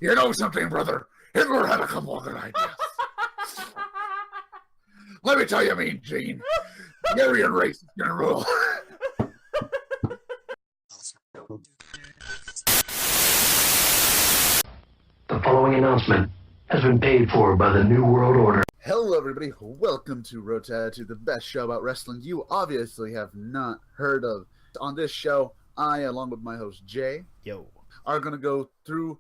You know something, brother? Hitler had a couple of good ideas. Let me tell you, Mean Gene. The Aryan race is gonna rule. The following announcement has been paid for by the New World Order. Hello, everybody. Welcome to REUPLOAD, the best show about wrestling you obviously have not heard of. On this show, I, along with my host Jay, are going to go through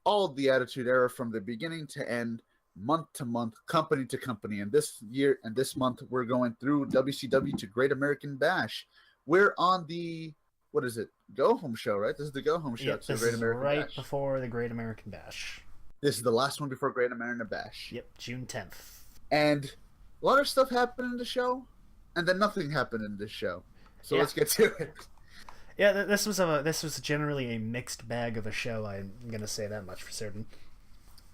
all of the Attitude Era from the beginning to end, month to month, company to company. And this year and this month, we're going through WCW to Great American Bash. We're on the, what is it, Go Home show, right? This is the Go Home show. Yep, this is right before the Great American Bash. This is the last one before Great American Bash. Yep, June 10th. And a lot of stuff happened in the show, and then nothing happened in this show. So let's get to it. Yeah, this was generally a mixed bag of a show. I'm gonna say that much for certain.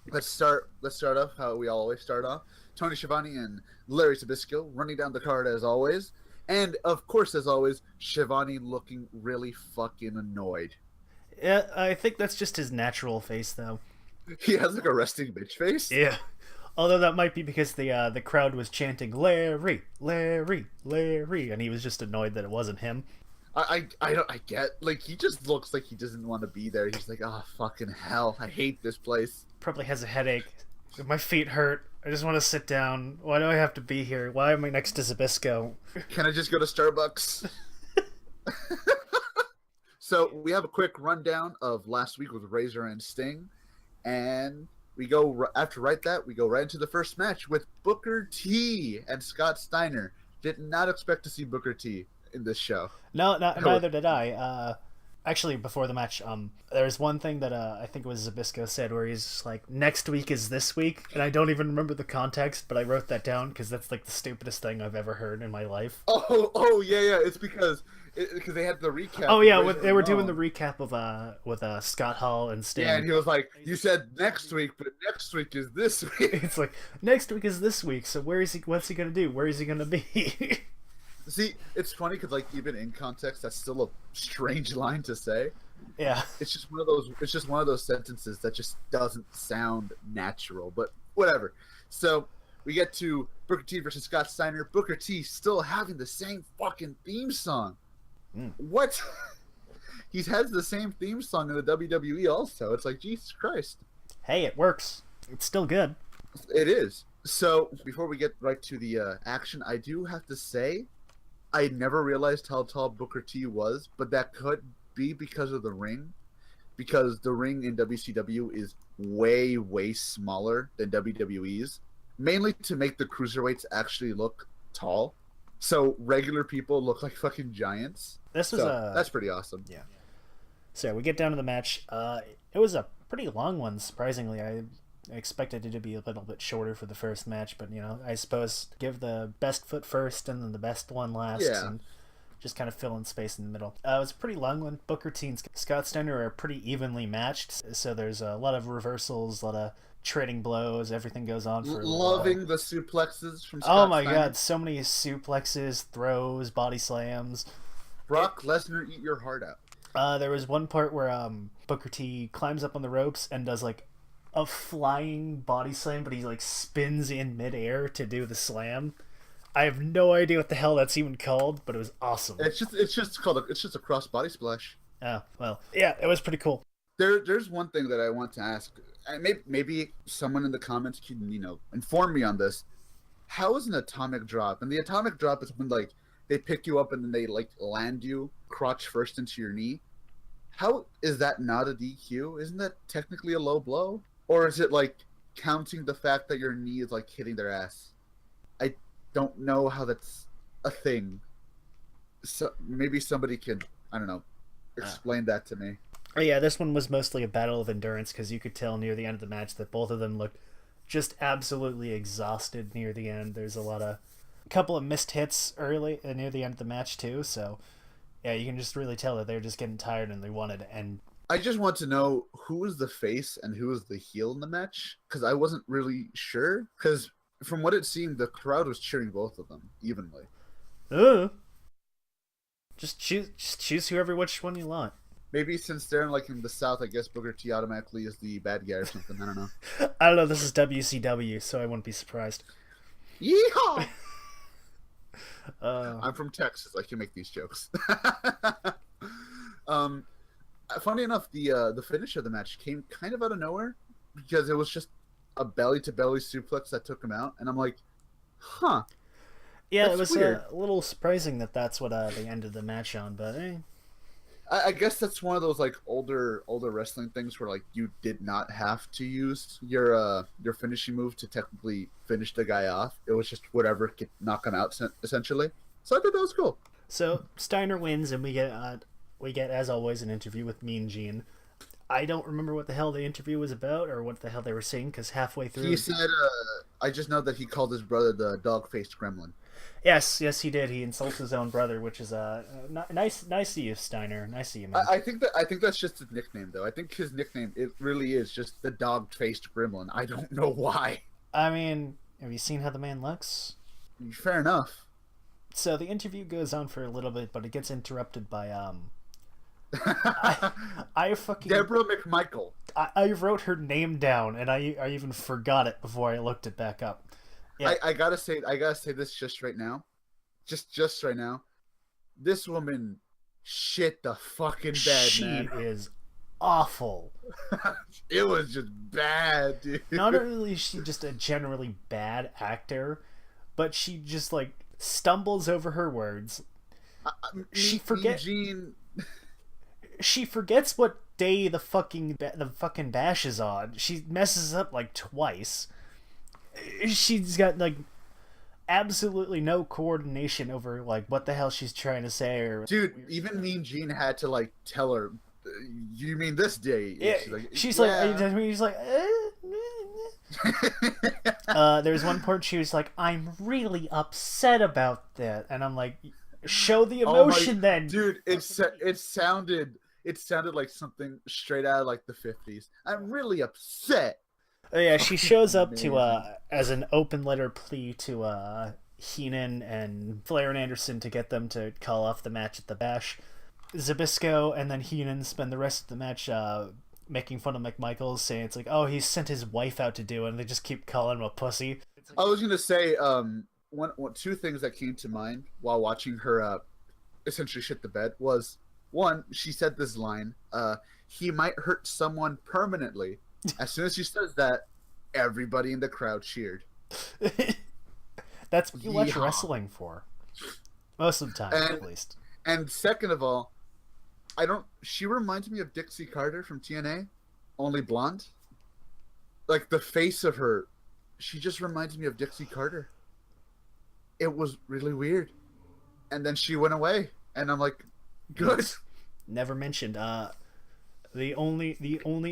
Let's start off how we always start off. Tony Schiavone and Larry Zbyszko running down the card as always, and of course, as always, Schiavone looking really fucking annoyed. Yeah, I think that's just his natural face, though. He has like a resting bitch face. Yeah. Although that might be because the crowd was chanting Larry, Larry, Larry, and he was just annoyed that it wasn't him. I get, like, he just looks like he doesn't want to be there. He's like, oh, fucking hell, I hate this place. Probably has a headache. My feet hurt. I just want to sit down. Why do I have to be here? Why am I next to Zbyszko? Can I just go to Starbucks? So we have a quick rundown of last week with Razor and Sting, and we go after we go right into the first match with Booker T and Scott Steiner. Did not expect to see Booker T in this show. No, neither did I. Actually, before the match, there's one thing that I think it was Zbyszko said where he's just like, next week is this week, and I don't even remember the context, but I wrote that down because that's like the stupidest thing I've ever heard in my life. Oh yeah, it's because they had the recap. Oh yeah, they were doing the recap of with Scott Hall and Sting. Yeah, and he was like, you said next week, but next week is this week. It's like, next week is this week, so where is he? What's he gonna do? Where is he gonna be? See, it's funny because, like, even in context, that's still a strange line to say. Yeah, it's just one of those sentences that just doesn't sound natural. But whatever. So we get to Booker T versus Scott Steiner. Booker T still having the same fucking theme song. What? He has the same theme song in the WWE also. It's like, Jesus Christ. Hey, it works. It's still good. It is. So before we get right to the action, I do have to say, I never realized how tall Booker T was, but that could be because of the ring. Because the ring in WCW is way, way smaller than WWE's. Mainly to make the cruiserweights actually look tall. So regular people look like fucking giants. That's pretty awesome. Yeah. So we get down to the match. It was a pretty long one, surprisingly. I expected it to be a little bit shorter for the first match, but I suppose give the best foot first and then the best one last, and just kind of fill in space in the middle. It was a pretty long one. Booker T and Scott Steiner are pretty evenly matched, so there's a lot of reversals, a lot of trading blows. Everything goes on for loving the suplexes from Scott Oh my Steiner. God, so many suplexes, throws, body slams. Brock Lesnar, eat your heart out. There was one part where Booker T climbs up on the ropes and does like a flying body slam, but he like spins in midair to do the slam. I have no idea what the hell that's even called, but it was awesome. It's just a cross body splash. Oh well, yeah, it was pretty cool. There's one thing that I want to ask. Maybe someone in the comments can inform me on this. How is an atomic drop? And the atomic drop is when like they pick you up and then they like land you crotch first into your knee. How is that not a DQ? Isn't that technically a low blow? Or is it like counting the fact that your knee is like hitting their ass? I don't know how that's a thing. So maybe somebody can, I don't know, explain that to me. Oh yeah, this one was mostly a battle of endurance because you could tell near the end of the match that both of them looked just absolutely exhausted near the end. There's a couple of missed hits early near the end of the match too, so yeah, you can just really tell that they're just getting tired and they wanted to end. I just want to know who was the face and who was the heel in the match, because I wasn't really sure. Because from what it seemed, the crowd was cheering both of them evenly. Just choose whoever which one you want. Maybe since they're like in the South, I guess Booker T automatically is the bad guy or something. I don't know. I don't know. This is WCW, so I wouldn't be surprised. Yeehaw! Uh, I'm from Texas. I can make these jokes. um, Funny enough, the finish of the match came kind of out of nowhere because it was just a belly to belly suplex that took him out, and I'm like, huh. yeah, it That's was weird. a little surprising that that's what they ended the match on, but I guess that's one of those like older wrestling things where like you did not have to use your finishing move to technically finish the guy off. It was just whatever could knock him out essentially. So I thought that was cool. So Steiner wins, and we get as always an interview with Mean Gene. I don't remember what the hell the interview was about or what the hell they were saying because halfway through He said, "I just know that he called his brother the dog-faced gremlin." yes, he did. He insults his own brother, which is nice of you, Steiner. Nice of you, man. I think that's just his nickname though. I think his nickname it really is just the dog-faced gremlin. I don't know why. I mean, have you seen how the man looks? Fair enough. So the interview goes on for a little bit, but it gets interrupted by I fucking Deborah McMichael. I wrote her name down, and I even forgot it before I looked it back up. Yeah. I gotta say this just right now, just right now. This woman shit the fucking bed, She man. is awful. It was just bad, dude. Not only is she just a generally bad actor, but she just like stumbles over her words. She forget- Gene. She forgets what day the fucking bash is on. She messes up like twice. She's got like absolutely no coordination over like what the hell she's trying to say or Dude, even Mean Gene had to like tell her, "You mean this day?" yeah, she's like, "Are you telling me?" She's like, there's one part she was like, "I'm really upset about that," and I'm like, "Show the emotion, then, dude." It sounded like something straight out of like the 50s. I'm really upset. Oh, yeah, she shows up to Amazing. as an open letter plea to Heenan and Flair and Anderson to get them to call off the match at the Bash. Zabisco and then Heenan spend the rest of the match making fun of McMichaels, saying it's like, oh, he sent his wife out to do it, and they just keep calling him a pussy. I was gonna say two things that came to mind while watching her essentially shit the bed was one, she said this line, he might hurt someone permanently. As soon as she says that, everybody in the crowd cheered. That's what you watch Yeehaw. wrestling for. Most of the time, at least. And second of all, she reminds me of Dixie Carter from TNA, only blonde. Like the face of her, she just reminds me of Dixie Carter. It was really weird. And then she went away, and I'm like, good. Never mentioned. The only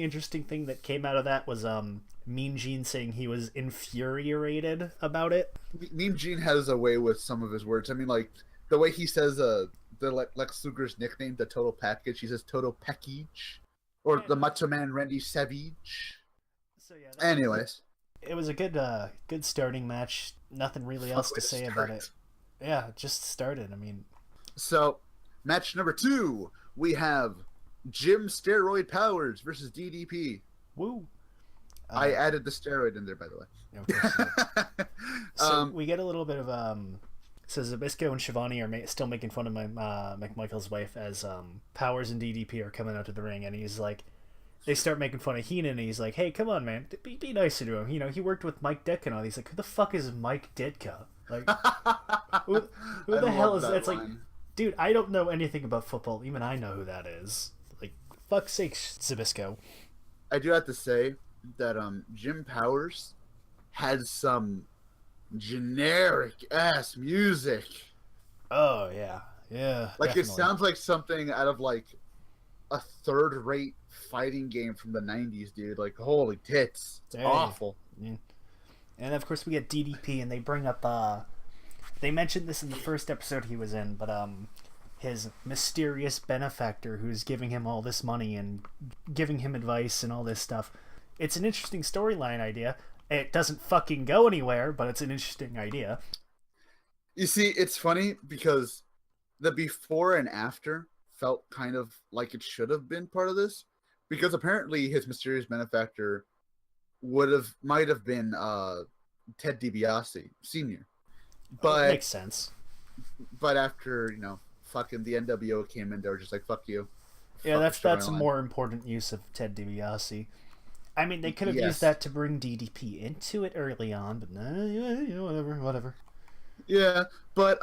interesting thing that came out of that was Mean Gene saying he was infuriated about it. Mean Gene has a way with some of his words. I mean, like the way he says the Lex Luger's nickname, the Total Package. He says Total Package, or the Macho Man Randy Savage. So yeah. Anyways, It was a good starting match. Nothing really else to say about it. Yeah, it just started. I mean, so match number 2, we have Jim Steroid Powers versus DDP. woo. I added the steroid in there, by the way. Okay, so we get a little bit of so Zabisco and Shivani are still making fun of my McMichael's wife as Powers and DDP are coming out to the ring, and he's like, they start making fun of Heenan, and he's like, hey, come on, man, be nicer to him. You know, he worked with Mike Ditka and all. He's like, who the fuck is Mike Ditka? Like, who the hell is that? It's like, dude, I don't know anything about football. Even I know who that is. Like, fuck's sake, Zabisco. I do have to say that Jim Powers had some generic ass music. Oh yeah, Like definitely. it sounds like something out of like a third-rate fighting game from the 90s, dude. Like holy tits, it's awful. Yeah. And of course we get DDP, and they bring up they mentioned this in the first episode he was in, but his mysterious benefactor who's giving him all this money and giving him advice and all this stuff. It's an interesting storyline idea. It doesn't fucking go anywhere, but it's an interesting idea. You see, it's funny because the before and after felt kind of like it should have been part of this, because apparently his mysterious benefactor might have been Ted DiBiase Sr. But makes sense. But after, fucking the NWO came in, they were just like, fuck you. Yeah, Fuck that's a storyline. more important use of Ted DiBiase. I mean, they could have Yes. used that to bring DDP into it early on, but whatever. Yeah, but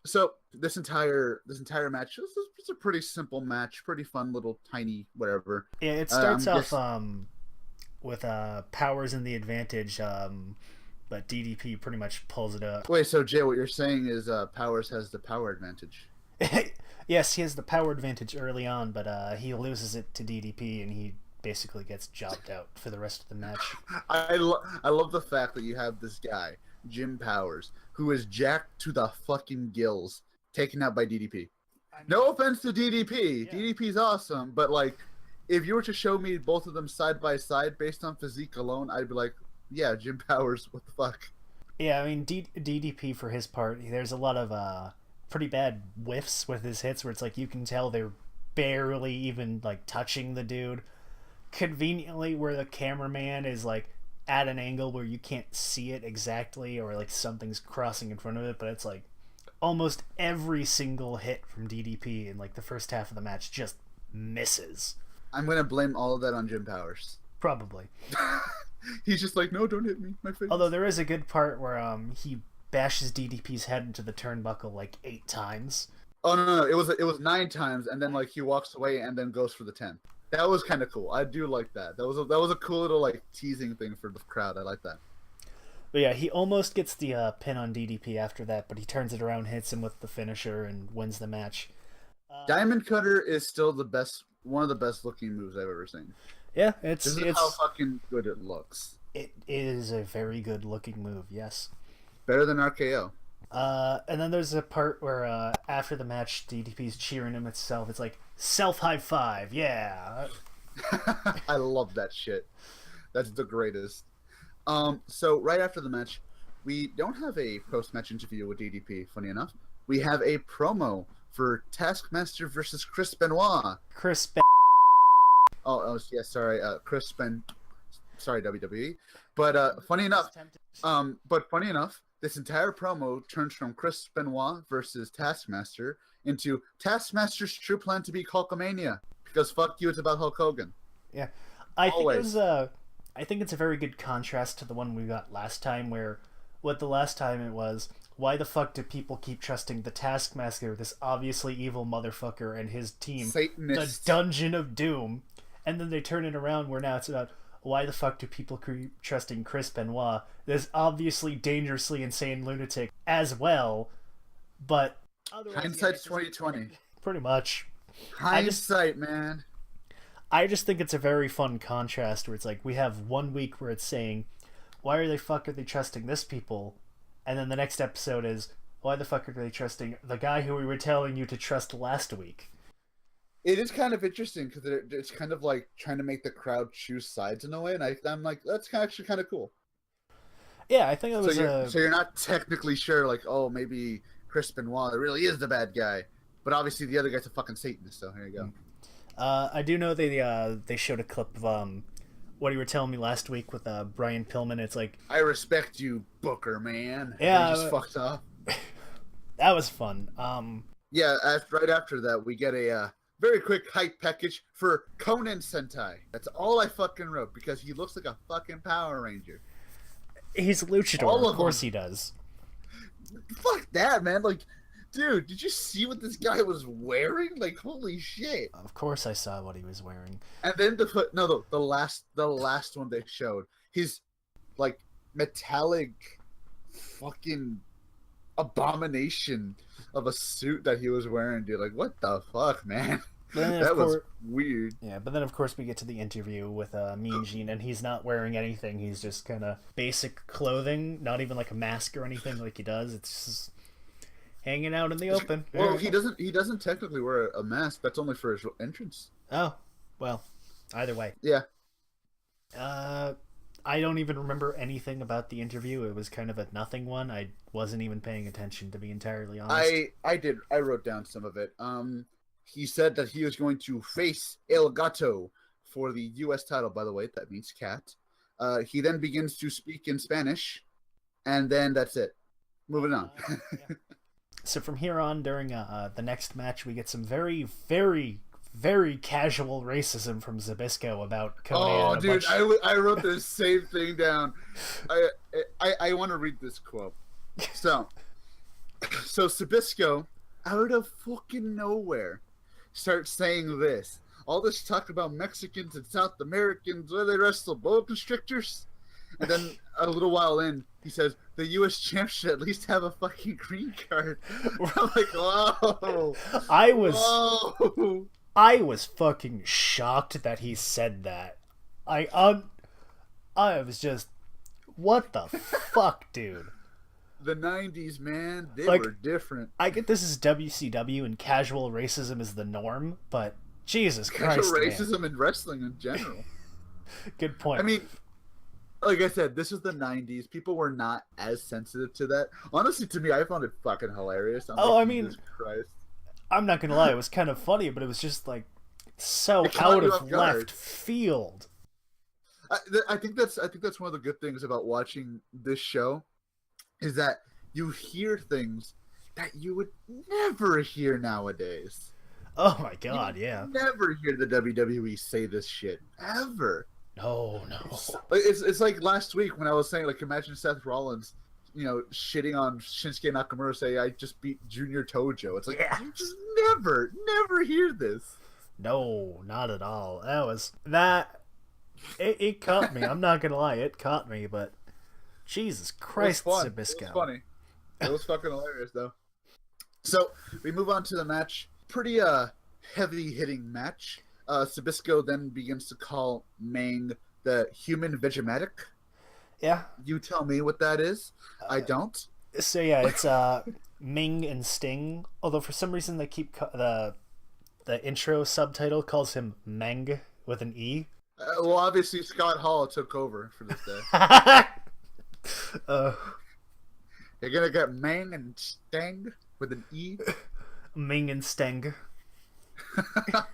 so this entire match was a pretty simple match, pretty fun little tiny whatever. Yeah, it starts off guess- with Powers in the advantage, but DDP pretty much pulls it up. Wait, so Jay, what you're saying is Powers has the power advantage. Yes, he has the power advantage early on, but he loses it to DDP, and he basically gets jobbed out for the rest of the match. I love the fact that you have this guy, Jim Powers, who is jacked to the fucking gills, taken out by DDP. No offense to DDP. Yeah. DDP's awesome, but like, if you were to show me both of them side by side based on physique alone, I'd be like, yeah, Jim Powers, what the fuck? Yeah, I mean, DDP for his part, there's a lot of pretty bad whiffs with his hits where it's like you can tell they're barely even like touching the dude. Conveniently, where the cameraman is like at an angle where you can't see it exactly, or like something's crossing in front of it, but it's like almost every single hit from DDP in like the first half of the match just misses. I'm gonna blame all of that on Jim Powers. Probably. He's just like, no, don't hit me, my face. Although there is a good part where he bashes DDP's head into the turnbuckle like 8 times. Oh no, it was 9 times, and then like he walks away and then goes for the 10. That was kind of cool. I do like that. That was a cool little like teasing thing for the crowd. I like that. But yeah, he almost gets the pin on DDP after that, but he turns it around, hits him with the finisher, and wins the match. Diamond Cutter is still one of the best looking moves I've ever seen. Yeah, This is how fucking good it looks. it is a very good looking move. Yes. Better than RKO. And then there's a part where after the match, DDP's cheering him itself. It's like self high five, yeah. I love that shit. That's the greatest. So right after the match, we don't have a post-match interview with DDP. Funny enough, we have a promo for Taskmaster versus Chris Benoit. Chris. Oh yeah, sorry, Chris Sorry, WWE. But funny enough, this entire promo turns from Chris Benoit versus Taskmaster into Taskmaster's true plan to beat Hulkamania, because fuck you, it's about Hulk Hogan. Yeah, I think it's a very good contrast to the one we got last time, where the last time it was, why the fuck do people keep trusting the Taskmaster, this obviously evil motherfucker, and his team, Satanist. the Dungeon of Doom, and then they turn it around where now it's about, why the fuck do people keep trusting Chris Benoit, this obviously dangerously insane lunatic as well, but otherwise, Hindsight's 2020. Pretty much. Hindsight, man. I just think it's a very fun contrast where it's like we have 1 week where it's saying, why are they trusting this people? And then the next episode is, why the fuck are they trusting the guy who we were telling you to trust last week? It is kind of interesting because it's kind of like trying to make the crowd choose sides in a way, and I'm like, that's actually kind of cool. Yeah, I think it was so you're not technically sure, like, oh, maybe Chris Benoit really is the bad guy, but obviously the other guy's a fucking Satanist. So here you go. I do know they showed a clip of what you were telling me last week with Brian Pillman. It's like, I respect you, Booker, man. Yeah, he just fucked up. That was fun. Yeah, right after that, we get a very quick hype package for Conan Sentai. That's all I fucking wrote, because he looks like a fucking Power Ranger. He's a luchador, of course he does. Fuck that, man. Like, dude, did you see what this guy was wearing? Like, holy shit. Of course I saw what he was wearing. And then the last one they showed, his like metallic fucking abomination of a suit that he was wearing, dude. Like, what the fuck, man? That was weird. Yeah, but then of course we get to the interview with Mean Gene, and he's not wearing anything. He's just kind of basic clothing, not even like a mask or anything like he does. It's just hanging out in the open. Well, he doesn't technically wear a mask. That's only for his entrance. Oh, well, either way. Yeah. I don't even remember anything about the interview. It was kind of a nothing one. I wasn't even paying attention, to be entirely honest. I did. I wrote down some of it. he said that he was going to face El Gato for the U.S. title. By the way, that means cat. He then begins to speak in Spanish, and then that's it. Moving on. Yeah. So from here on, during the next match, we get some very, very, very casual racism from Zbyszko about Conan. Oh, dude, I wrote the same thing down. I want to read this quote. So Zbyszko, out of fucking nowhere, starts saying this. All this talk about Mexicans and South Americans, where they wrestle boa constrictors. And then a little while in, he says, the U.S. champ should at least have a fucking green card. I'm like, whoa. I was fucking shocked that he said that. I was just, what the fuck, dude? The 90s, man, they were different. I get this is WCW and casual racism is the norm, but Jesus Christ, casual racism in wrestling in general. Good point. I mean, like I said, this is the 90s. People were not as sensitive to that. Honestly, to me, I found it fucking hilarious. Jesus Christ. I'm not gonna lie, it was kind of funny, but it was just like so out of left field. I think that's one of the good things about watching this show, is that you hear things that you would never hear nowadays. Oh my god, yeah. Never hear the WWE say this shit ever. No. It's like last week when I was saying, like, imagine Seth Rollins, shitting on Shinsuke Nakamura, say, I just beat Junior Tojo. It's like, you just never hear this. No, not at all. It caught me. I'm not gonna lie, it caught me, but Jesus Christ, Zbyszko. It was funny. It was fucking hilarious, though. So, we move on to the match. Pretty heavy-hitting match. Zbyszko then begins to call Meng the human Vegematic. Yeah. You tell me what that is. I don't. So yeah, it's Meng and Sting. Although for some reason they keep the intro subtitle calls him Meng with an E. Well, obviously Scott Hall took over for this day. You're gonna get Meng and Sting with an E. Meng and Sting.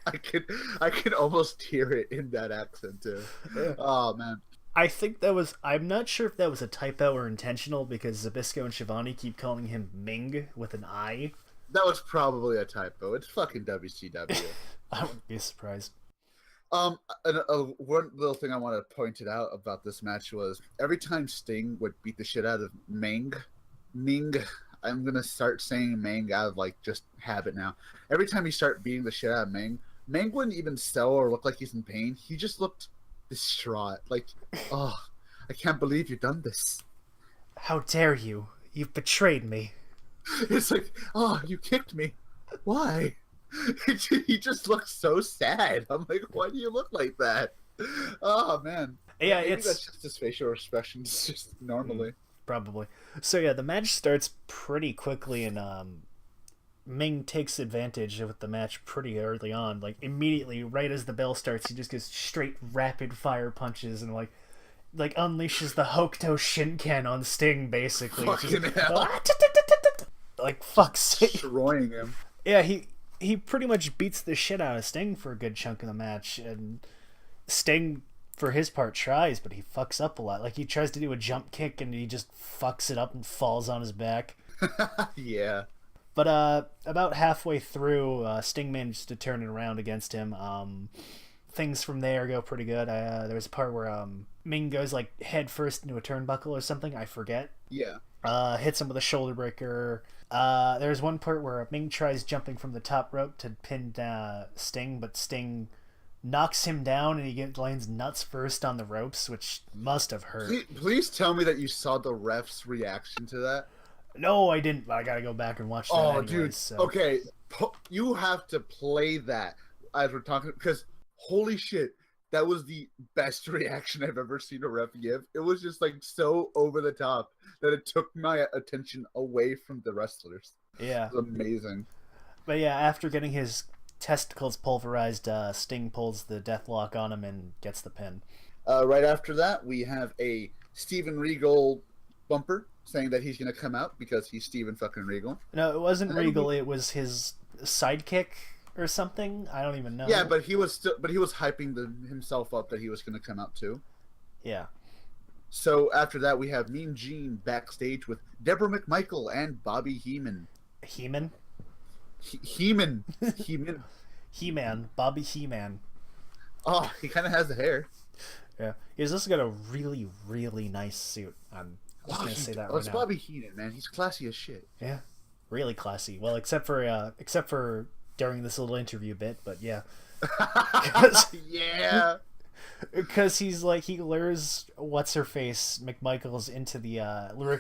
I could almost hear it in that accent too. Yeah. Oh man. I think I'm not sure if that was a typo or intentional, because Zbyszko and Shivani keep calling him Ming with an I. That was probably a typo. It's fucking WCW. I wouldn't be surprised. One little thing I want to point it out about this match was every time Sting would beat the shit out of Ming, I'm gonna start saying Meng out of just habit now. Every time he start beating the shit out of Meng wouldn't even sell or look like he's in pain. He just looked distraught. Like, oh, I can't believe you've done this. How dare you? You've betrayed me. It's like, oh, you kicked me. Why? He just looks so sad. I'm like, why do you look like that? Oh man. Yeah, maybe that's just his facial expressions, just normally. Probably. So yeah, the match starts pretty quickly, and Ming takes advantage of the match pretty early on. Like immediately, right as the bell starts, he just goes straight rapid fire punches and like unleashes the Hokuto Shinken on Sting, basically. Fucking hell. Like fuck's sake. Destroying him. Yeah, he pretty much beats the shit out of Sting for a good chunk of the match, and Sting, for his part, tries, but he fucks up a lot. Like, he tries to do a jump kick, and he just fucks it up and falls on his back. Yeah. But about halfway through, Sting manages to turn it around against him. Things from there go pretty good. There's a part where Ming goes, head first into a turnbuckle or something. I forget. Yeah. Hits him with a shoulder breaker. There's one part where Ming tries jumping from the top rope to pin Sting, but Sting knocks him down, and he lands nuts first on the ropes, which must have hurt. Please tell me that you saw the ref's reaction to that. No, I didn't. I gotta go back and watch that. Oh, anyways, dude. So. Okay, you have to play that as we're talking, because holy shit, that was the best reaction I've ever seen a ref give. It was just so over the top that it took my attention away from the wrestlers. Yeah. It was amazing. But yeah, after getting his testicles pulverized, Sting pulls the deathlock on him and gets the pin. Right after that, we have a Steven Regal bumper saying that he's going to come out because he's Steven fucking Regal. No, it wasn't Regal. It was his sidekick. or something. I don't even know. Yeah, but he was hyping himself up that he was going to come out too. Yeah. So after that, we have Mean Gene backstage with Deborah McMichael and Bobby Heenan. He-Man? Heenan. He-Man. Bobby He-Man. Oh, he kind of has the hair. Yeah. He's also got a really, really nice suit. I'm just going to say that right now. It's Bobby Heenan, man. He's classy as shit. Yeah. Really classy. Well, except for during this little interview bit, but yeah. Yeah. Because he's like, he lures what's-her-face McMichaels into the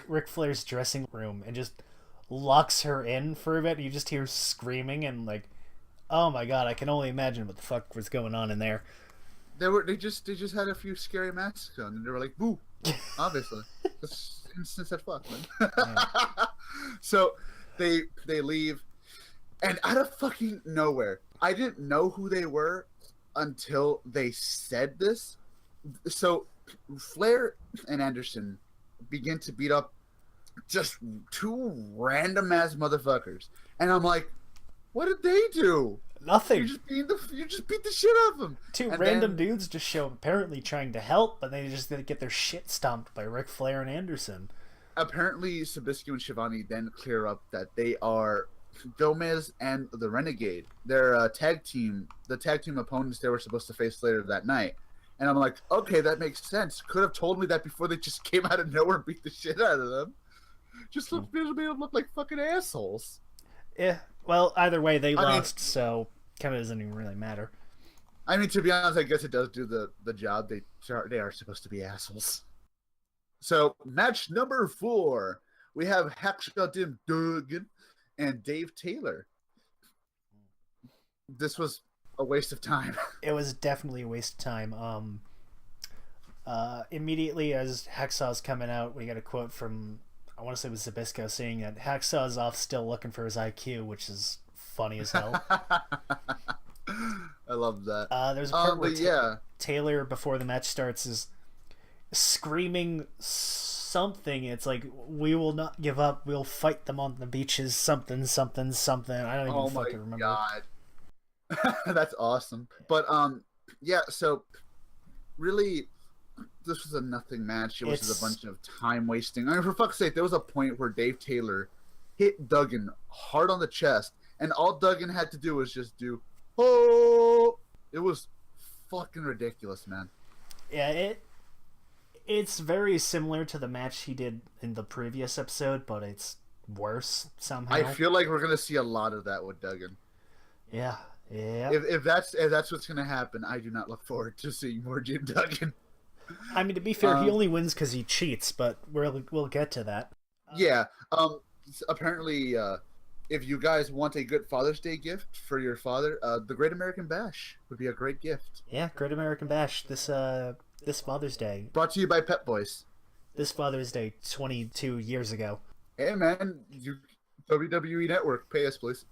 Ric Flair's dressing room and just locks her in for a bit. And you just hear screaming and like, oh my god, I can only imagine what the fuck was going on in there. They just had a few scary masks on and they were like, boo. Obviously. That's instant said fuck, man. Yeah. So they leave, and out of fucking nowhere, I didn't know who they were until they said this. So Flair and Anderson begin to beat up just two random ass motherfuckers, and I'm like, what did they do? Nothing. You just beat the shit out of them. Two random dudes just show up apparently trying to help, but they just get their shit stomped by Ric Flair and Anderson. Apparently, Sabisky and Shivani then clear up that they are Gomez and the Renegade. They're tag team. The tag team opponents they were supposed to face later that night. And I'm like, okay, that makes sense. Could have told me that before they just came out of nowhere and beat the shit out of them. Just made them look like fucking assholes. Yeah. Well, either way, they lost, so kind of doesn't even really matter. I mean, to be honest, I guess it does do the job. They are supposed to be assholes. So, match number 4. We have Hacksaw Jim Duggan and Dave Taylor. This was a waste of time. It was definitely a waste of time. Immediately as Hacksaw's coming out, we got a quote from, I want to say it was Zbyszko, saying that Hacksaw's off still looking for his IQ, which is funny as hell. I love that. There's a part where Taylor, before the match starts, is screaming something. It's like, we will not give up. We'll fight them on the beaches. Something, something, something. I don't even fucking remember. God. That's awesome. But yeah. So really, this was a nothing match. It was just a bunch of time wasting. I mean, for fuck's sake, there was a point where Dave Taylor hit Duggan hard on the chest, and all Duggan had to do was just do, oh! It was fucking ridiculous, man. Yeah, it's very similar to the match he did in the previous episode, but it's worse somehow. I feel like we're gonna see a lot of that with Duggan. Yeah. Yeah. If that's what's gonna happen, I do not look forward to seeing more Jim Duggan. I mean, to be fair, he only wins because he cheats, but we'll get to that. Yeah. Apparently, if you guys want a good Father's Day gift for your father, the Great American Bash would be a great gift. Yeah, Great American Bash this Father's Day. Brought to you by Pep Boys. This Father's Day 22 years ago. Hey man, WWE Network, pay us please.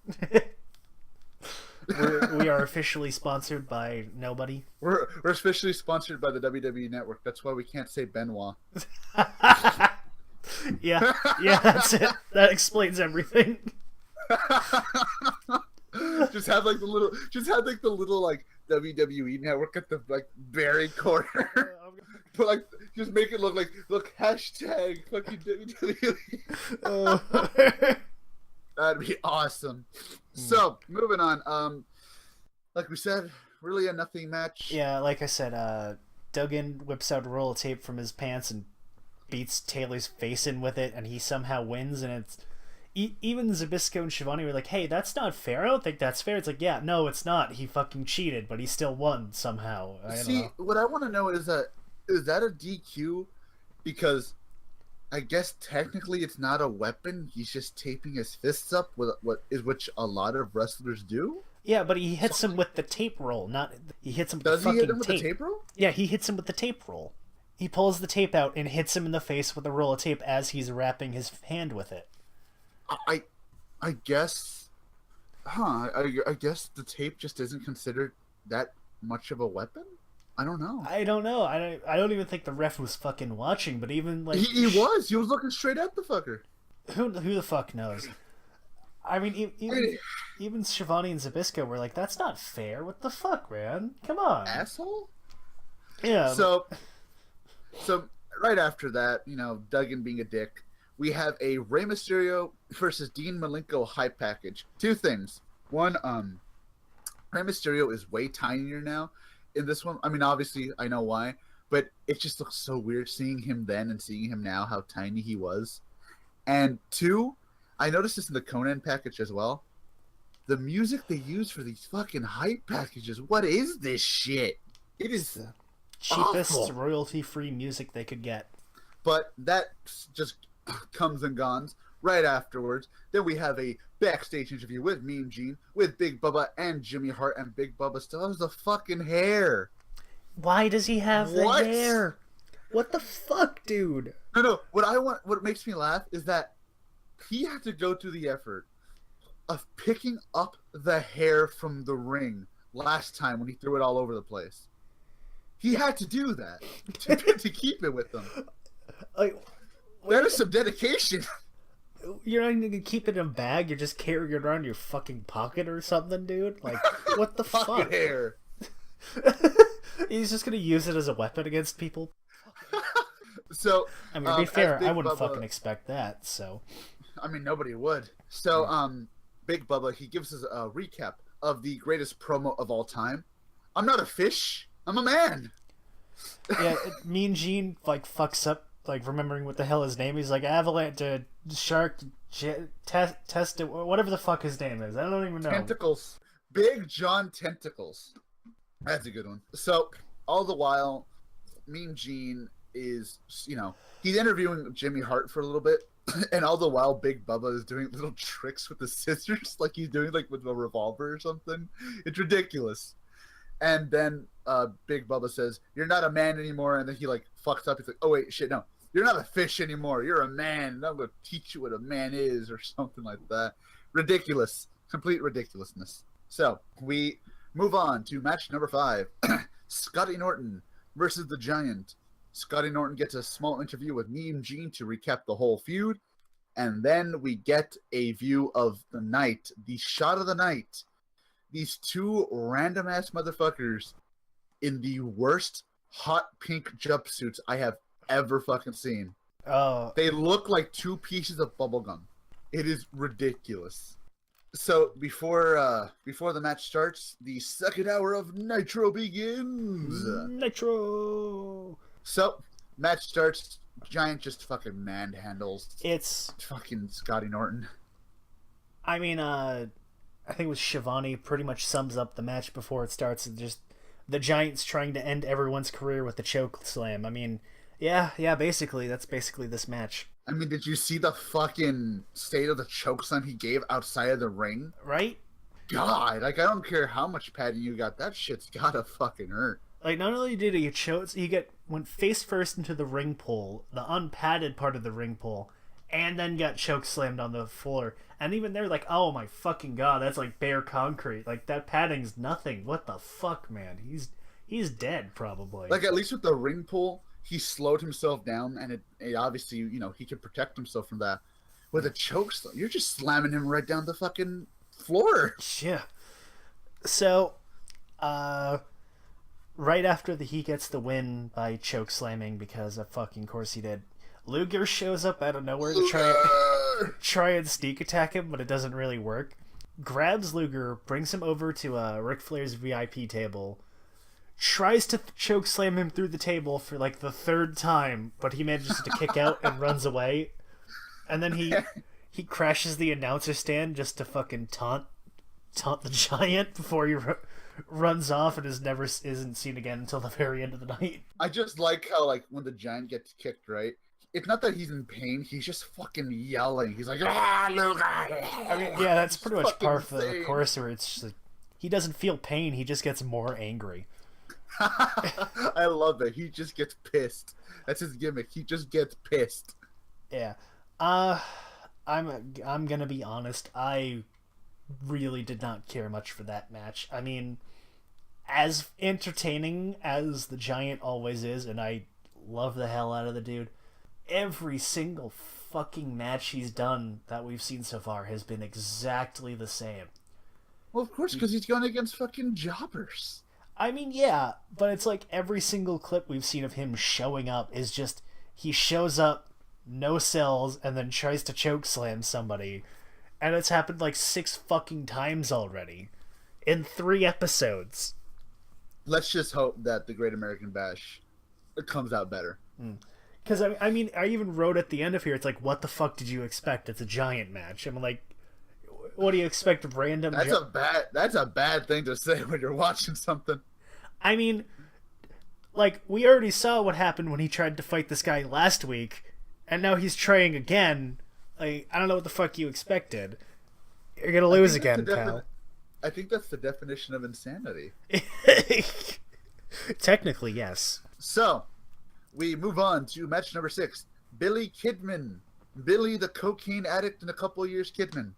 We are officially sponsored by nobody. We're officially sponsored by the WWE Network. That's why we can't say Benoit. yeah, that's it. That explains everything. just had like the little like WWE Network at the like very corner. But like, just make it look hashtag fucking WWE. That'd be awesome. So, moving on. Like we said, really a nothing match. Yeah, like I said, Duggan whips out a roll of tape from his pants and beats Taylor's face in with it, and he somehow wins, and it's... Even Zbyszko and Shivani were like, hey, that's not fair. I don't think that's fair. It's like, yeah, no, it's not. He fucking cheated, but he still won somehow. I don't know. What I want to know is that a DQ? Because... I guess technically it's not a weapon. He's just taping his fists up with which a lot of wrestlers do. Yeah, but he hits him with the tape roll. He hits him with Does the he fucking hit him with the tape roll? Yeah, he hits him with the tape roll. He pulls the tape out and hits him in the face with a roll of tape as he's wrapping his hand with it. I guess, I guess the tape just isn't considered that much of a weapon. I don't know. I don't even think the ref was fucking watching, but even like... He was looking straight at the fucker. Who the fuck knows? I mean, even Shivani and Zbyszko were like, "That's not fair. What the fuck, man? Come on, asshole." Yeah. So right after that, Duggan being a dick, we have a Rey Mysterio versus Dean Malenko hype package. Two things. One, Rey Mysterio is way tinier now in this one. I mean, obviously, I know why, but it just looks so weird seeing him then and seeing him now, how tiny he was. And two, I noticed this in the Conan package as well. The music they use for these fucking hype packages, what is this shit? It is the cheapest awful. royalty-free music they could get. But that just comes and goes right afterwards. Then we have a backstage interview with Mean Gene, with Big Bubba and Jimmy Hart, and Big Bubba still has the fucking hair. Why does he have the hair? What the fuck, dude? No. What makes me laugh is that he had to go through the effort of picking up the hair from the ring last time when he threw it all over the place. He had to do that to keep it with him. Like, that is some dedication. You're not even gonna keep it in a bag. You're just carrying it around your fucking pocket or something, dude. Like, what the fuck? Hair. He's just gonna use it as a weapon against people. So, I mean, to be fair, I wouldn't Bubba, fucking expect that. So, I mean, nobody would. So, Big Bubba, he gives us a recap of the greatest promo of all time. I'm not a fish. I'm a man. Yeah, Mean Gene fucks up remembering what the hell his name is. He's like Avalanche, Shark, Test, whatever the fuck his name is. I don't even know. Tentacles. Big John Tentacles. That's a good one. So, all the while, Mean Gene is, he's interviewing Jimmy Hart for a little bit, and all the while, Big Bubba is doing little tricks with the scissors, like he's doing with a revolver or something. It's ridiculous. And then Big Bubba says, "You're not a man anymore," and then he fucks up. He's like, "Oh wait, shit, no. You're not a fish anymore. You're a man. And I'm going to teach you what a man is," or something like that. Ridiculous. Complete ridiculousness. So, we move on to match number 5. Scotty Norton versus The Giant. Scotty Norton gets a small interview with Mean Gene to recap the whole feud. And then we get a view of the night. The shot of the night. These two random-ass motherfuckers in the worst hot pink jumpsuits I have ever fucking seen. Oh. They look like two pieces of bubblegum. It is ridiculous. So before the match starts, the second hour of Nitro begins. Nitro. So match starts. Giant just fucking manhandles. It's fucking Scotty Norton. I mean, I think it was Shivani pretty much sums up the match before it starts. Just the Giant's trying to end everyone's career with the choke slam. I mean, yeah, basically that's basically this match. I mean, did you see the fucking state of the chokeslam he gave outside of the ring? Right? God, I don't care how much padding you got. That shit's gotta fucking hurt. Not only did he went face first into the ring pole, the unpadded part of the ring pole, and then got choke slammed on the floor. And even they're like, "Oh my fucking god, that's like bare concrete. That padding's nothing. What the fuck, man? He's dead probably." At least with the ring pull, he slowed himself down, and it obviously, he could protect himself from that. With a choke slam, you're just slamming him right down the fucking floor. Yeah. So, right after he gets the win by choke slamming, because of fucking course he did, Luger shows up out of nowhere to try and sneak attack him, but it doesn't really work. Grabs Luger, brings him over to Ric Flair's VIP table, tries to choke slam him through the table for the third time, but he manages to kick out and runs away. And then he crashes the announcer stand just to fucking taunt the Giant before he runs off and isn't seen again until the very end of the night. I just like how when the Giant gets kicked, right? It's not that he's in pain. He's just fucking yelling. He's like, "Ah, Luger!" I mean, yeah, that's pretty much part of the course where it's just he doesn't feel pain. He just gets more angry. I love it. He just gets pissed. That's his gimmick. He just gets pissed. Yeah. I'm gonna be honest. I really did not care much for that match. I mean, as entertaining as the Giant always is, and I love the hell out of the dude, every single fucking match he's done that we've seen so far has been exactly the same. Well, of course, because he's going against fucking jobbers. I mean, yeah, but it's like every single clip we've seen of him showing up is just he shows up, no sells, and then tries to choke slam somebody. And it's happened like 6 fucking times already. In 3 episodes. Let's just hope that the Great American Bash comes out better. Because, I mean, I even wrote at the end of here, it's like, what the fuck did you expect? It's a giant match. I'm like, what do you expect? Random... That's a bad thing to say when you're watching something. I mean, like, we already saw what happened when he tried to fight this guy last week, and now he's trying again. Like, I don't know what the fuck you expected. You're gonna lose again, pal. I think that's the definition of insanity. Technically, yes. So, we move on to match number 6. Billy Kidman. Billy the cocaine addict in a couple of years Kidman.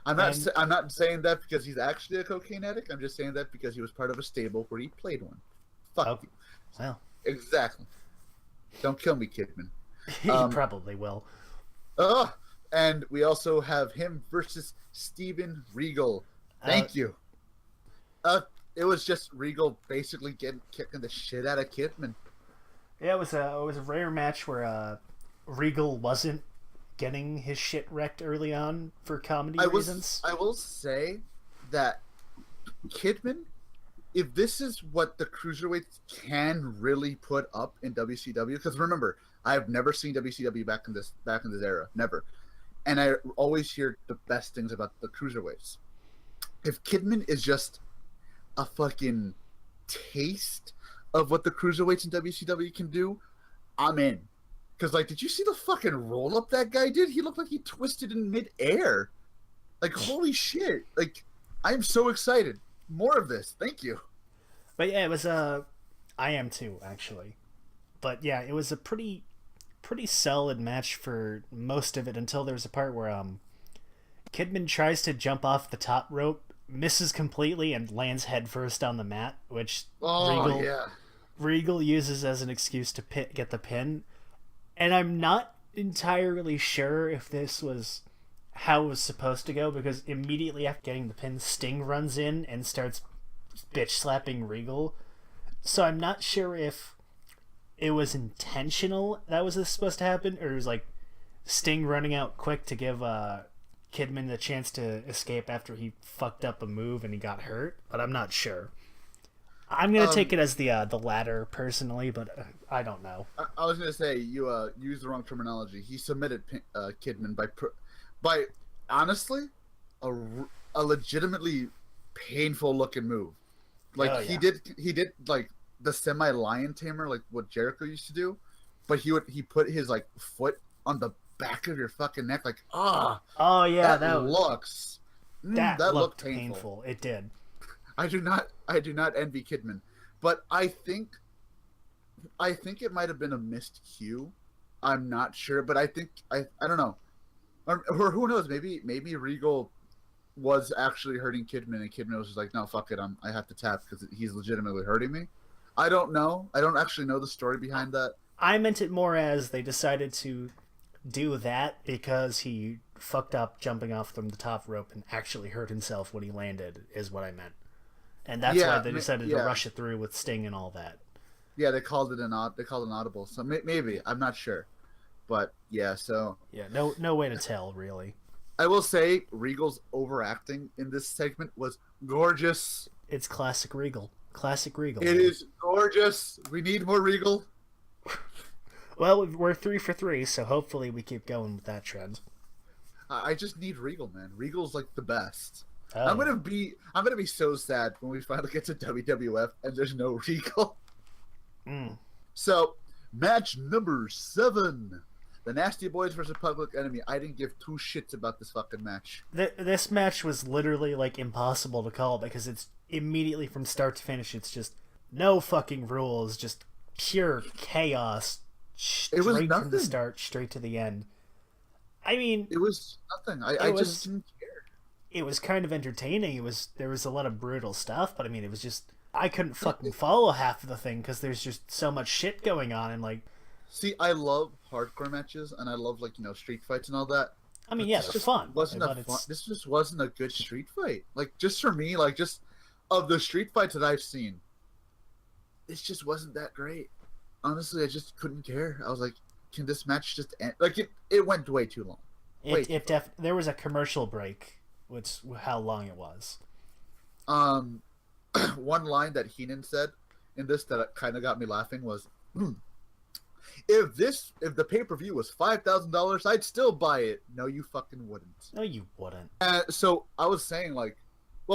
I'm not saying that because he's actually a cocaine addict. I'm just saying that because he was part of a stable where he played one. Fuck you. Well. Exactly. Don't kill me, Kidman. He probably will. And we also have him versus Steven Regal. Thank you. It was just Regal basically kicking the shit out of Kidman. Yeah, it was a rare match where Regal wasn't getting his shit wrecked early on for comedy reasons. I will say that Kidman, if this is what the cruiserweights can really put up in WCW, because remember, I've never seen WCW back in this era, never, and I always hear the best things about the cruiserweights. If Kidman is just a fucking taste of what the cruiserweights in WCW can do, I'm in. Because, like, did you see the fucking roll-up that guy did? He looked like he twisted in mid-air. Like, holy shit. Like, I'm so excited. More of this. Thank you. But, yeah, it was, I am too, actually. But, yeah, it was a pretty solid match for most of it until there was a part where, Kidman tries to jump off the top rope, misses completely, and lands headfirst on the mat, which Regal uses as an excuse to get the pin. And I'm not entirely sure if this was how it was supposed to go, because immediately after getting the pin, Sting runs in and starts bitch slapping Regal. So I'm not sure if it was intentional that was supposed to happen, or it was like Sting running out quick to give Kidman the chance to escape after he fucked up a move and he got hurt, but I'm not sure. I'm gonna take it as the latter personally, but I don't know. I was gonna say you used the wrong terminology. He submitted Kidman by honestly a legitimately painful looking move. Like he did like the semi lion tamer, like what Jericho used to do, but he put his like foot on the back of your fucking neck, like that looked painful. It did. I do not envy Kidman, but I think it might have been a missed cue. I'm not sure, but I don't know, or who knows? Maybe Regal was actually hurting Kidman, and Kidman was just like, no, fuck it, I have to tap because he's legitimately hurting me. I don't know. I don't actually know the story behind that. I meant it more as they decided to do that because he fucked up jumping off from the top rope and actually hurt himself when he landed, is what I meant. And that's why they decided to rush it through with Sting and all that. Yeah, they called it an audible. So maybe, I'm not sure, but yeah. So yeah, no way to tell really. I will say Regal's overacting in this segment was gorgeous. It's classic Regal. Classic Regal. It is gorgeous. We need more Regal. Well, we're 3 for 3, so hopefully we keep going with that trend. I just need Regal, man. Regal's like the best. Oh. I'm gonna be so sad when we finally get to WWF and there's no Regal. So, match number 7. The Nasty Boys versus Public Enemy. I didn't give 2 shits about this fucking match. This match was literally like impossible to call because it's immediately from start to finish. It's just no fucking rules, just pure chaos. Straight from the start, straight to the end. I mean, it was nothing. I just didn't care. It was kind of entertaining. There was a lot of brutal stuff, but I mean, it was just I couldn't fucking follow half of the thing because there's just so much shit going on, and like See, I love hardcore matches, and I love street fights and all that. I mean, But yeah, this they're just fun. wasn't a but fun. it's This just wasn't a good street fight. Like just for me, like just of the street fights that I've seen, this just wasn't that great. Honestly, I just couldn't care. I was like, can this match just end? Like it went way too long. there was a commercial break, which how long it was. One line that Heenan said in this that kind of got me laughing was, if the pay-per-view was $5,000, I'd still buy it. No, you fucking wouldn't. No, you wouldn't. So I was saying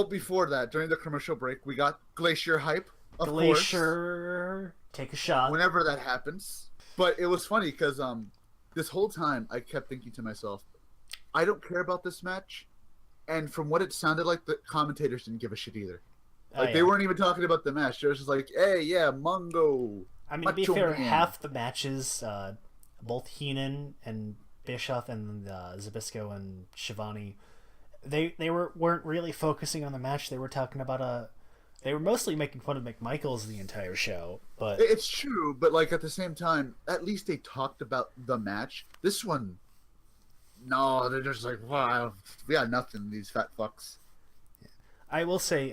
before that, during the commercial break, we got Glacier hype. Of Glacier, take a shot. Whenever that happens. But it was funny because this whole time I kept thinking to myself, I don't care about this match. And from what it sounded like, the commentators didn't give a shit either. They weren't even talking about the match. They were just like, hey, yeah, Mongo. I mean, to be fair, half the matches, both Heenan and Bischoff and Zbyszko and Shivani, they weren't really focusing on the match. They were talking about they were mostly making fun of McMichaels the entire show. But it's true, but at the same time, at least they talked about the match. This one, no, they're just like, wow, we got nothing. These fat fucks. I will say,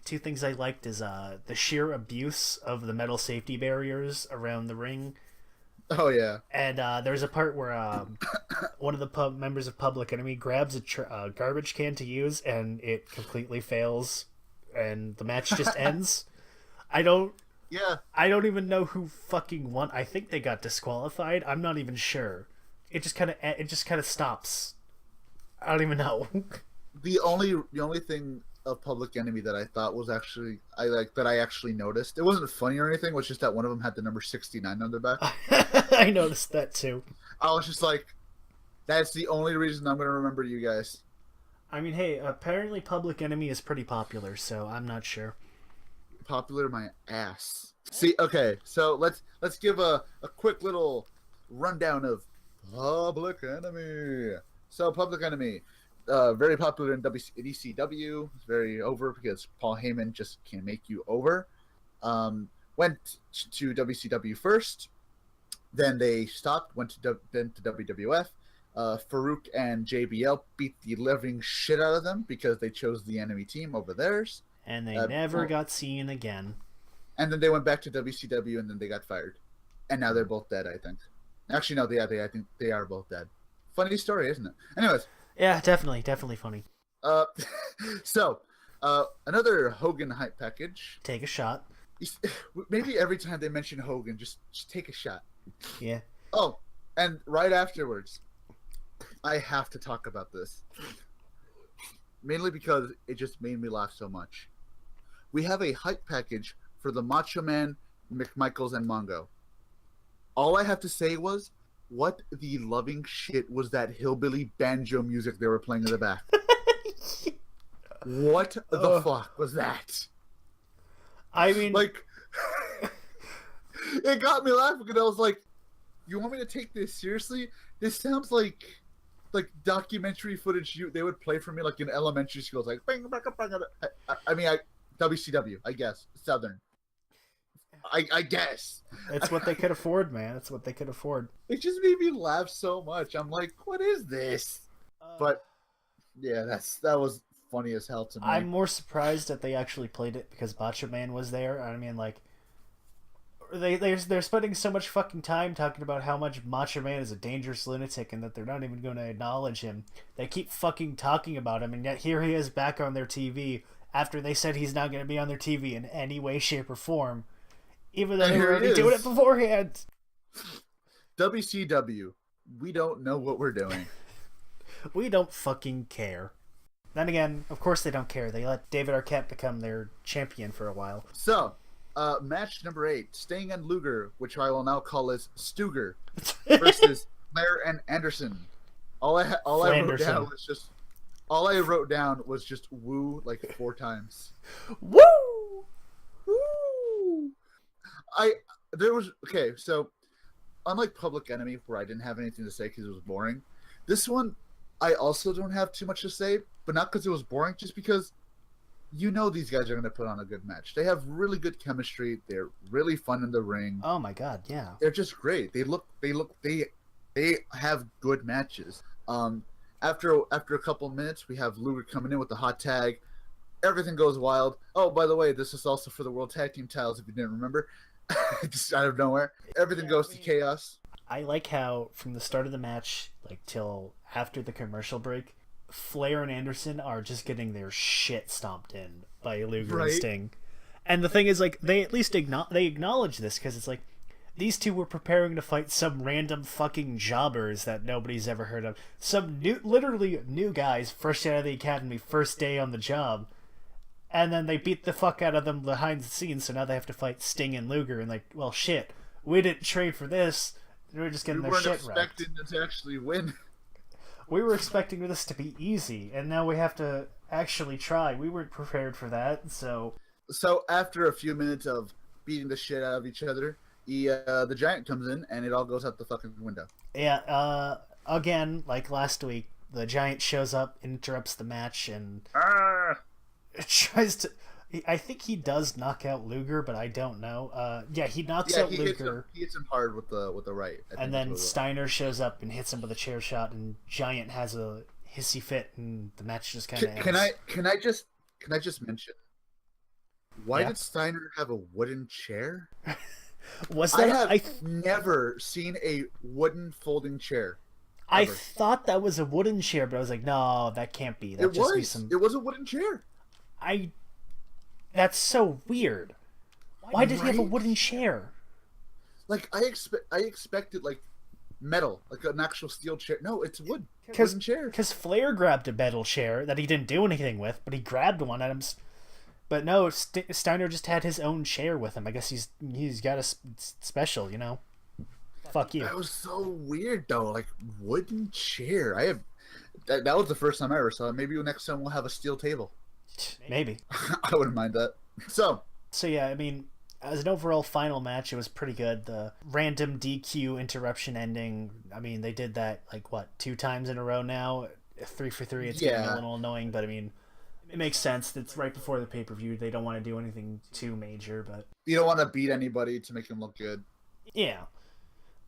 two things I liked is the sheer abuse of the metal safety barriers around the ring. Oh yeah. And there's a part where one of the members of Public Enemy grabs a garbage can to use, and it completely fails, and the match just ends. I don't even know who fucking won. I think they got disqualified. I'm not even sure. It just kind of stops. I don't even know. The only thing of Public Enemy that I thought was actually I actually noticed. It wasn't funny or anything. It was just that one of them had the number 69 on their back. I noticed that too. I was just like, that's the only reason I'm gonna remember you guys. I mean, hey, apparently Public Enemy is pretty popular, so I'm not sure. Popular my ass. See, okay, so let's give a quick little rundown of Public Enemy. So Public Enemy, very popular in WCW. It's very over because Paul Heyman just can't make you over. Went to WCW first, then they stopped. Went to WWF. Farouk and JBL beat the living shit out of them because they chose the enemy team over theirs. And they never got seen again. And then they went back to WCW, and then they got fired. And now they're both dead, I think. Actually, no, I think they are both dead. Funny story, isn't it? Anyways. Yeah, definitely funny. So, another Hogan hype package. Take a shot. Maybe every time they mention Hogan, just take a shot. Yeah. Oh, and right afterwards, I have to talk about this. Mainly because it just made me laugh so much. We have a hype package for the Macho Man, McMichaels, and Mongo. All I have to say was, what the loving shit was that hillbilly banjo music they were playing in the back? What the fuck was that? I mean... it got me laughing, and I was like, you want me to take this seriously? This sounds like documentary footage they would play for me in elementary school. It's like, bang, bang, bang, bang. WCW, I guess. Southern. I guess. It's what they could afford, man. It's what they could afford. It just made me laugh so much. I'm like, what is this? But, yeah, that was funny as hell to me. I'm more surprised that they actually played it because Macho Man was there. I mean, they're spending so much fucking time talking about how much Macho Man is a dangerous lunatic and that they're not even going to acknowledge him. They keep fucking talking about him, and yet here he is back on their TV after they said he's not going to be on their TV in any way, shape, or form, even though they were already doing it beforehand. WCW, we don't know what we're doing. We don't fucking care. Then again, of course they don't care. They let David Arquette become their champion for a while. So... match number 8, Sting and Luger, which I will now call as Stuger, versus Flair and Anderson. All I wrote down was just woo 4 times. Woo! Woo! So unlike Public Enemy, where I didn't have anything to say because it was boring, this one I also don't have too much to say, but not because it was boring, just because you know these guys are going to put on a good match. They have really good chemistry. They're really fun in the ring. Oh my god, yeah. They're just great. They have good matches. After a couple minutes, we have Luger coming in with the hot tag. Everything goes wild. Oh, by the way, this is also for the World Tag Team titles, if you didn't remember. Just out of nowhere. Everything goes to chaos. I like how from the start of the match, like till after the commercial break, Flair and Anderson are just getting their shit stomped in by Luger and Sting. And the thing is, like, they at least acknowledge this, because it's like, these two were preparing to fight some random fucking jobbers that nobody's ever heard of. Some literally new guys, fresh out of the academy, first day on the job. And then they beat the fuck out of them behind the scenes, so now they have to fight Sting and Luger, and like, well, shit, we didn't train for this. We're just getting their shit wrecked. We weren't expecting them to actually win. We were expecting this to be easy, and now we have to actually try. We weren't prepared for that, so... So after a few minutes of beating the shit out of each other, the Giant comes in, and it all goes out the fucking window. Yeah, again, like last week, the Giant shows up, interrupts the match, and tries to... I think he does knock out Luger, but I don't know. Yeah, he knocks out Luger. He hits him hard with the right. And then Steiner shows up and hits him with a chair shot, and Giant has a hissy fit, and the match just kind of ends. Can I just mention, why did Steiner have a wooden chair? I've never seen a wooden folding chair. Ever. I thought that was a wooden chair, but I was like, no, that can't be. It was a wooden chair. That's so weird. Why did he have a wooden chair? Like, I expected like metal, like an actual steel chair. No, it's wood. Wooden chair. Because Flair grabbed a metal chair that he didn't do anything with, but he grabbed one at him. But no, Steiner just had his own chair with him. I guess he's got a special, you know. Fuck you. That was so weird though. Like, wooden chair. That was the first time I ever saw it. Maybe next time we'll have a steel table. Maybe. I wouldn't mind that. So yeah, I mean, as an overall final match, it was pretty good. The random DQ interruption ending, I mean, they did that, like, what, 2 times in a row now? 3 for 3, it's getting a little annoying, but I mean, it makes sense. It's right before the pay-per-view. They don't want to do anything too major, but... You don't want to beat anybody to make them look good. Yeah.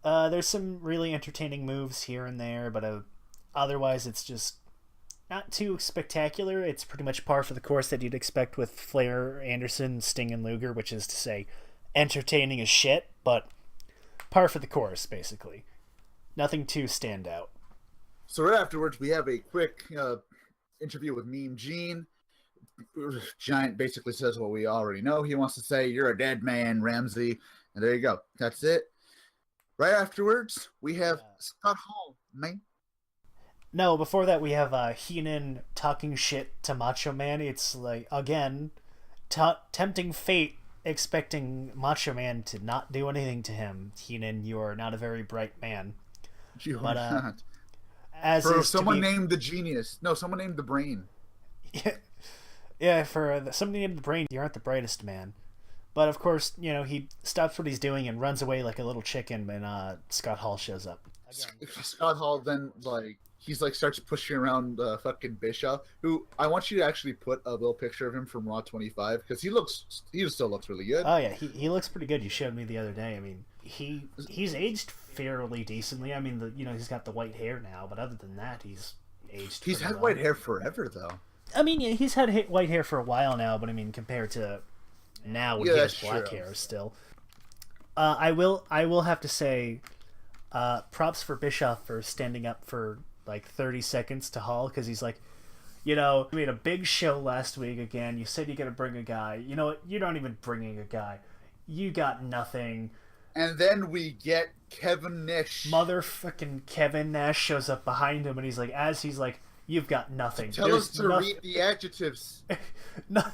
There's some really entertaining moves here and there, but otherwise it's just... not too spectacular. It's pretty much par for the course that you'd expect with Flair, Anderson, Sting, and Luger, which is to say entertaining as shit, but par for the course, basically. Nothing too stand out. So right afterwards, we have a quick interview with Mean Gene. Giant basically says what we already know. He wants to say, "You're a dead man, Ramsey." And there you go. That's it. Right afterwards, we have Scott Hall, man. No, before that we have Heenan talking shit to Macho Man. It's like, again, tempting fate, expecting Macho Man to not do anything to him. Heenan, you are not a very bright man. You are not. As for someone named the genius. No, someone named the brain. Yeah, for somebody named the brain, you aren't the brightest man. But of course, you know, he stops what he's doing and runs away like a little chicken when Scott Hall shows up. Scott Hall then, like, he's like starts pushing around fucking Bischoff, who I want you to actually put a little picture of him from Raw 25, because he still looks really good. Oh yeah, he looks pretty good. You showed me the other day. I mean, he's aged fairly decently. I mean, he's got the white hair now, but other than that, he's aged. He's had white hair forever, though. I mean, yeah, he's had white hair for a while now, but I mean, compared to now when he has black hair still. I will have to say, props for Bischoff for standing up for like 30 seconds to Hall, because he's like, you know, we had a big show last week again. You said you're going to bring a guy. You know what? You're not even bringing a guy. You got nothing. And then we get Kevin Nash. Motherfucking Kevin Nash shows up behind him, and he's like, you've got nothing. Tell us to read the adjectives. No.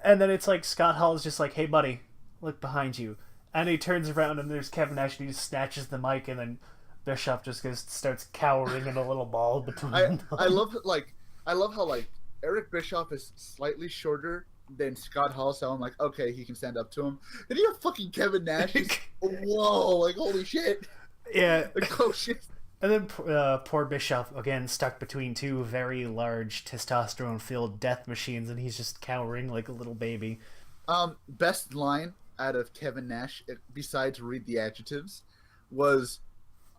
And then it's like Scott Hall is just like, hey, buddy, look behind you. And he turns around, and there's Kevin Nash, and he just snatches the mic, and then Bischoff just starts cowering in a little ball between them. I love how like Eric Bischoff is slightly shorter than Scott Hall, so I'm like, okay, he can stand up to him. Then you have fucking Kevin Nash. Whoa, like, holy shit. Yeah. Like, oh shit. And then poor Bischoff, again, stuck between two very large testosterone-filled death machines, and he's just cowering like a little baby. Best line out of Kevin Nash, besides read the adjectives, was,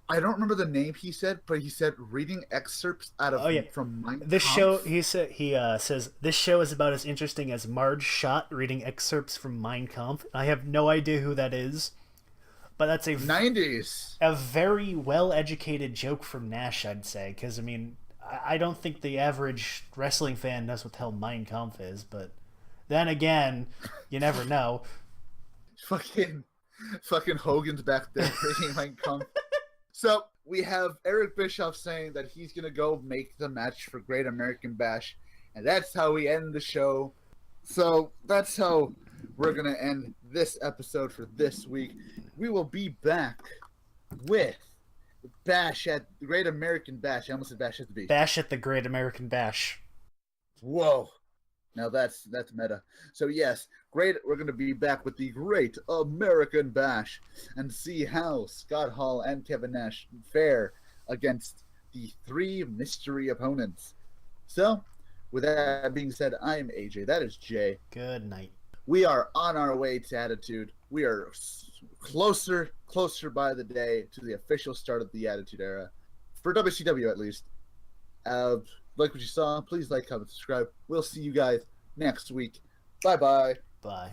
I don't remember the name he said, but he said reading excerpts out of from Mein This Kampf. show, he says, this show is about as interesting as Marge Schott reading excerpts from Mein Kampf. I have no idea who that is, but that's a 90s. a very well-educated joke from Nash, I'd say, because, I mean, I don't think the average wrestling fan knows what the hell Mein Kampf is, but then again, you never know. Fucking Hogan's back there reading Mein Kampf. So we have Eric Bischoff saying that he's going to go make the match for Great American Bash, and that's how we end the show. So that's how we're going to end this episode for this week. We will be back with Bash at the Great American Bash. I almost said Bash at the Beach. Bash at the Great American Bash. Whoa. Now that's meta. So yes, we're going to be back with the Great American Bash and see how Scott Hall and Kevin Nash fare against the three mystery opponents. So, with that being said, I am AJ. That is Jay. Good night. We are on our way to Attitude. We are closer by the day to the official start of the Attitude Era. For WCW, at least. Like what you saw, please like, comment, subscribe. We'll see you guys next week. Bye-bye. Bye.